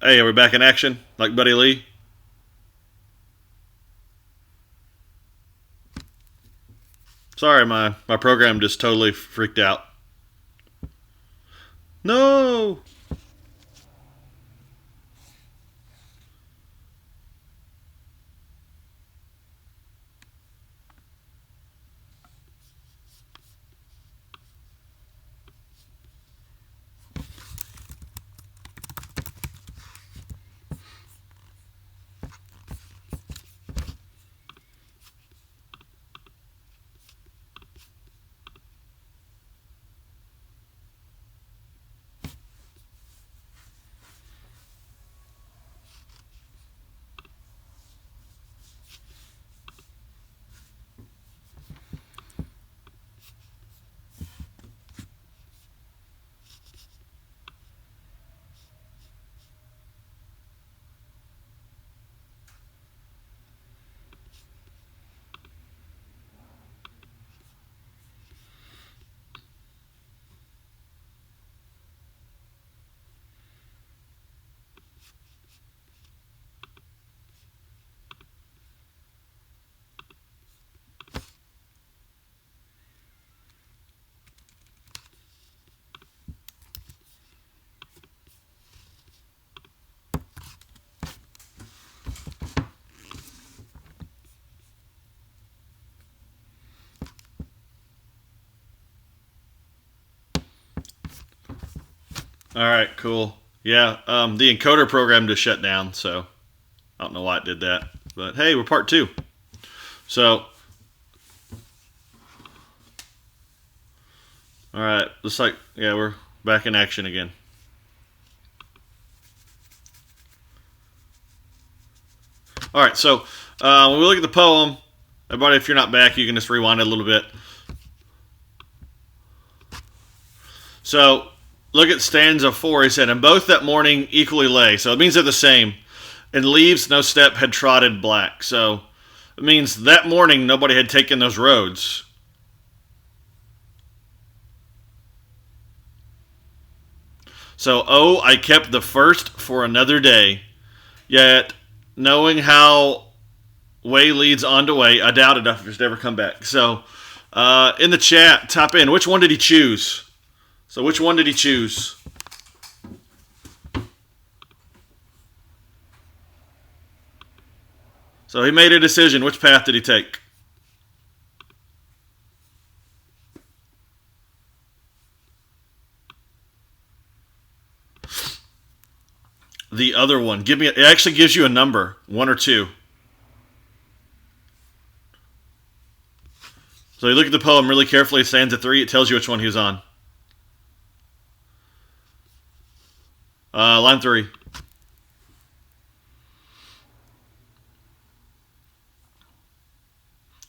Hey, are we back in action? Like Buddy Lee? Sorry, my program just totally freaked out. No! Alright, cool. Yeah, the encoder program just shut down, so I don't know why it did that. But hey, we're part two. So, alright, looks like, yeah, we're back in action again. Alright, so when we look at the poem, everybody, if you're not back, you can just rewind it a little bit. So, look at stanza 4. He said, "And both that morning equally lay." So it means they're the same. "And leaves no step had trodden black." So it means that morning nobody had taken those roads. So, oh, I kept the first for another day. Yet, knowing how way leads on to way, I doubted if it's ever come back. So, in the chat, type in which one did he choose? So, which one did he choose? So, he made a decision. Which path did he take? The other one. It actually gives you a number, 1 or 2. So you look at the poem really carefully, stanza 3, it tells you which one he was on. Line 3.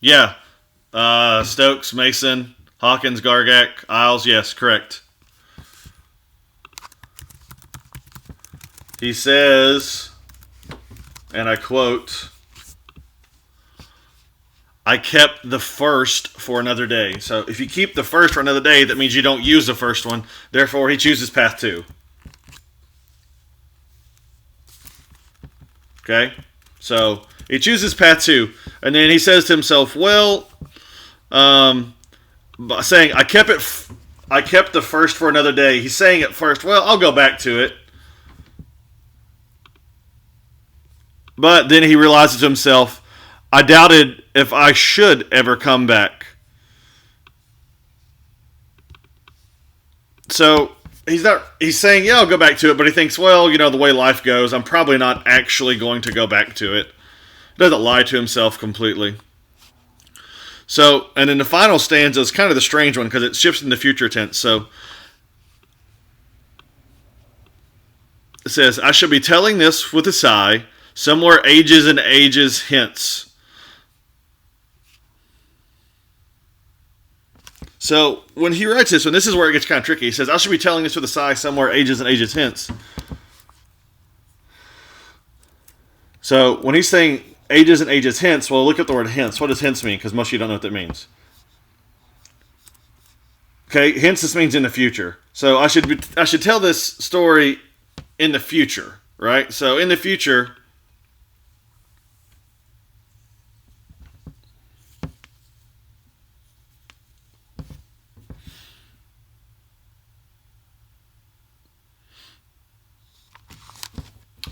Yeah. Stokes, Mason, Hawkins, Gargak, Isles. Yes, correct. He says, and I quote, "I kept the first for another day." So if you keep the first for another day, that means you don't use the first one. Therefore, he chooses path 2. Okay? So he chooses path 2. And then he says to himself, well, saying, I kept the first for another day. He's saying at first, well, I'll go back to it. But then he realizes to himself, I doubted if I should ever come back. So he's saying, yeah, I'll go back to it, but he thinks, well, the way life goes, I'm probably not actually going to go back to it. He doesn't lie to himself completely. So, and then the final stanza is kind of the strange one because it shifts into future tense. So it says, I shall be telling this with a sigh, somewhere ages and ages hence. So when he writes this, and this is where it gets kind of tricky, he says, I should be telling this with a sigh somewhere ages and ages hence. So when he's saying ages and ages hence, well, look at the word hence. What does hence mean? Because most of you don't know what that means. Okay, hence this means in the future. So I should tell this story in the future, right? So in the future,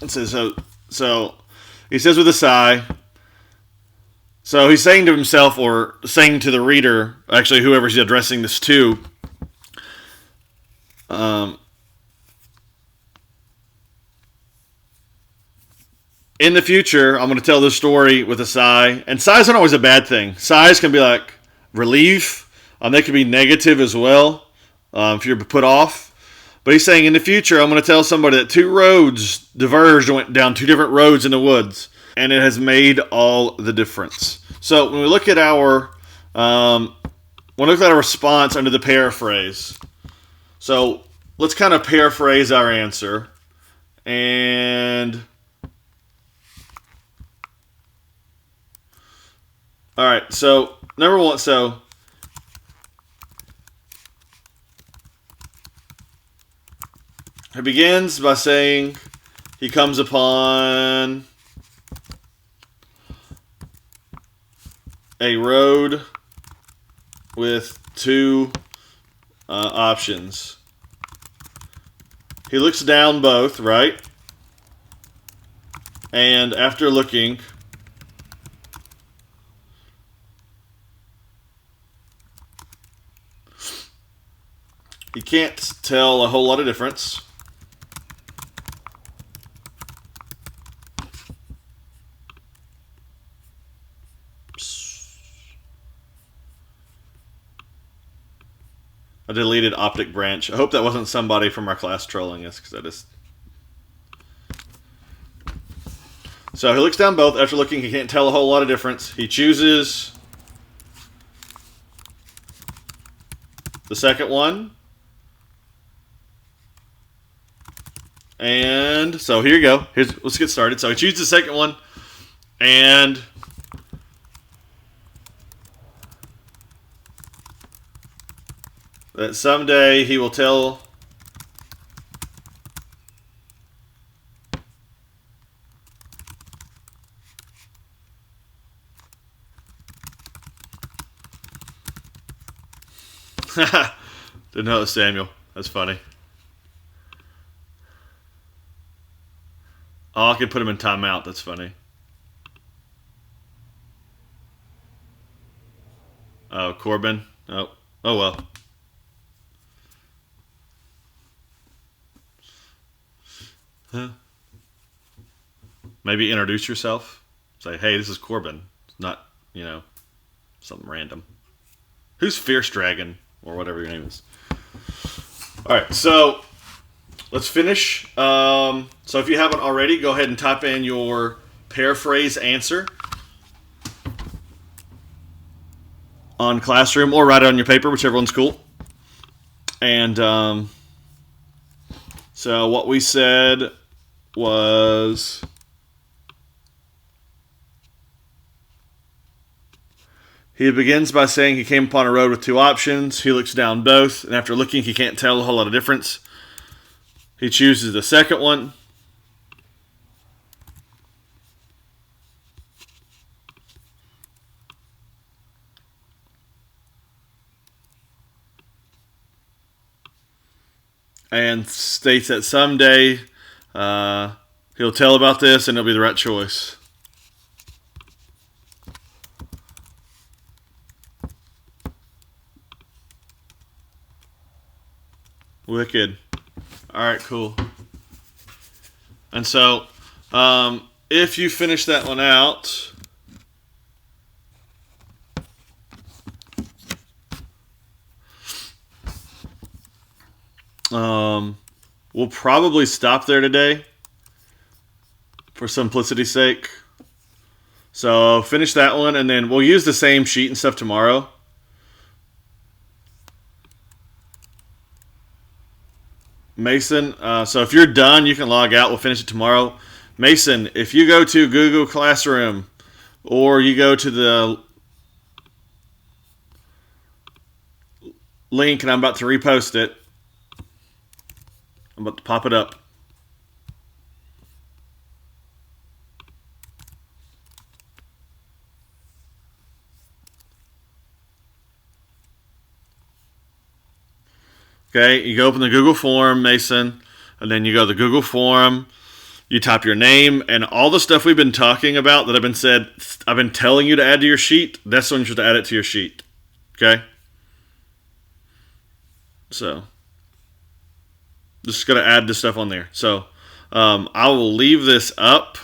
it says so he says with a sigh. So he's saying to himself, or saying to the reader, actually whoever he's addressing this to, um, in the future, I'm going to tell this story with a sigh. And sighs aren't always a bad thing. Sighs can be like relief. They can be negative as well if you're put off. But he's saying in the future, I'm going to tell somebody that two roads diverged and went down two different roads in the woods. And it has made all the difference. So when we look at our response under the paraphrase, so let's kind of paraphrase our answer. And all right, so number one, so he begins by saying he comes upon a road with two options. He looks down both, right? And after looking, he can't tell a whole lot of difference. A deleted optic branch. I hope that wasn't somebody from our class trolling us, because I just... So he looks down both. After looking, he can't tell a whole lot of difference. He chooses the second one. And so here you go. Let's get started. So he chooses the second one. And that someday he will tell didn't know it was Samuel. That's funny. Oh, I could put him in timeout. That's funny. Oh, Corbin. Oh well. Huh. Maybe introduce yourself. Say, hey, this is Corbin. It's not, something random. Who's Fierce Dragon? Or whatever your name is. Alright, so let's finish. So if you haven't already, go ahead and type in your paraphrase answer on Classroom, or write it on your paper, whichever one's cool. And so what we said was... He begins by saying he came upon a road with two options. He looks down both, and after looking, he can't tell a whole lot of difference. He chooses the second one. And states that someday he'll tell about this and it'll be the right choice. Wicked. Alright, cool. And so, if you finish that one out, we'll probably stop there today for simplicity's sake. So finish that one, and then we'll use the same sheet and stuff tomorrow. Mason, so if you're done, you can log out. We'll finish it tomorrow. Mason, if you go to Google Classroom, or you go to the link, and I'm about to repost it. I'm about to pop it up. Okay, you go open the Google form, Mason, and then you go to the Google form. You type your name and all the stuff we've been talking about that I've been telling you to add to your sheet. That's when you should add it to your sheet. Okay? So, just going to add this stuff on there. So, I will leave this up.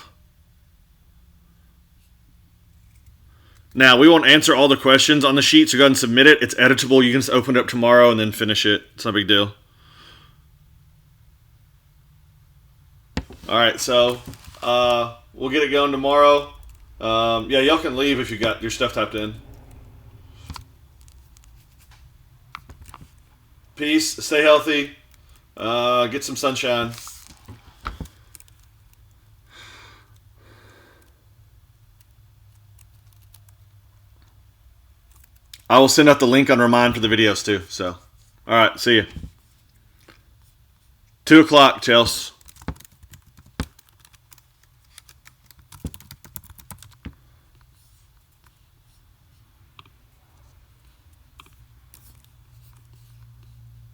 Now, we won't answer all the questions on the sheet, so go ahead and submit it. It's editable. You can just open it up tomorrow and then finish it. It's no big deal. All right, so we'll get it going tomorrow. Yeah, y'all can leave if you got your stuff typed in. Peace. Stay healthy. Get some sunshine. I will send out the link on Remind for the videos too. So, all right, see you. 2 o'clock, Chelsea.